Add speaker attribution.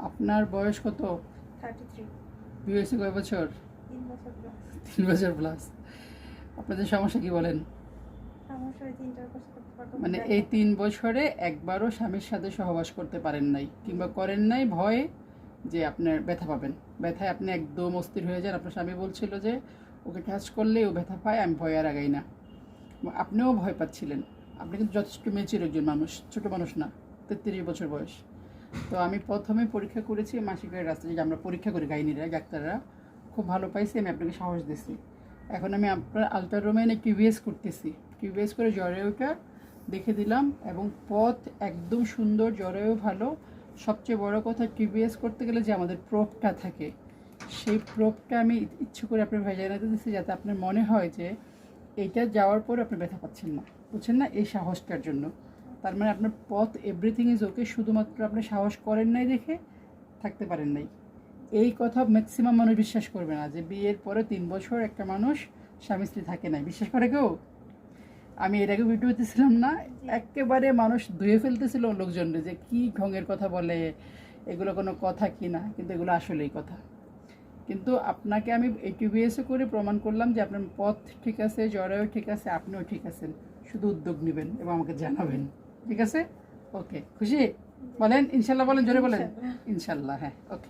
Speaker 1: আপনার বয়স কত?
Speaker 2: 33।
Speaker 1: বিয়ে কয় বছর?
Speaker 2: 3 বছর প্লাস।
Speaker 1: 3 বছর প্লাস। আপনাদের সমস্যা কি বলেন?
Speaker 2: সমস্যা ওই 3টার বছর করতে পারবো
Speaker 1: মানে এই 3 বছরে একবারও স্বামীর সাথে সহবাস করতে পারেন নাই কিংবা করেন নাই ভয়ে যে আপনার ব্যথা পাবেন, ব্যথায় আপনি একদম অস্থির হয়ে যান। আপনার স্বামী বলছিল যে ওকে টাচ করলে ও ব্যথা পায়, আমি ভয় আর আগাই না। আপনিও ভয় পাচ্ছিলেন। আপনি কিন্তু যথেষ্ট মেচিউর একজন মানুষ, ছোটো মানুষ না, 33 বছর বয়স। তো আমি প্রথমে পরীক্ষা করেছি মাসিকের রাস্তায়, যে আমরা পরীক্ষা করি গাইনিরা, ডাক্তাররা, খুব ভালো পাইছি। আমি আপনাকে সাহস দিছি। এখন আমি আপনার আলট্রারুমে এনে কিউবিএস করতেছি। কিউবিএস করে জরায়ুটা দেখে দিলাম এবং পথ একদম সুন্দর, জরায়ু ভালো। সবচেয়ে বড় কথা, কিউবিএস করতে গেলে যে আমাদের প্রোবটা থাকে, সেই প্রোবটা আমি ইচ্ছে করে আপনার ভেজাইনাতে দিচ্ছি যাতে আপনার মনে হয় যে এইটা যাওয়ার পর আপনি ব্যথা পাচ্ছেন না, বুঝছেন না, এই সাহসটার জন্য। তার মানে আপনার পথ এভরিথিং ইজ ওকে, শুধুমাত্র আপনি সাহস করেন নাই দেখে থাকতে পারেন নাই। এই কথা ম্যাক্সিমাম মানুষ বিশ্বাস করবে না যে বিয়ের পরে 3 বছর একটা মানুষ স্বামী স্ত্রী থাকে নাই। বিশ্বাস করে কেউ? আমি এর আগে ভিডিও দিয়েছিলাম না, একেবারে মানুষ ধুয়ে ফেলতেছিল লোকজনরে যে কি ঢঙের কথা বলে, এগুলো কোনো কথা কি না, কিন্তু এগুলো আসলেই কথা। কিন্তু আপনাকে আমি টিভিএসও করে প্রমাণ করলাম যে আপনার পথ ঠিক আছে, জরায়ু ঠিক আছে, আপনিও ঠিক আছেন। শুধু উদ্যোগ নেবেন এবং আমাকে জানাবেন। ঠিক আছে? ওকে, খুশি? বলেন ইনশাল্লাহ, বলেন জোরে বলেন। ইনশাল্লাহ, হ্যাঁ, ওকে।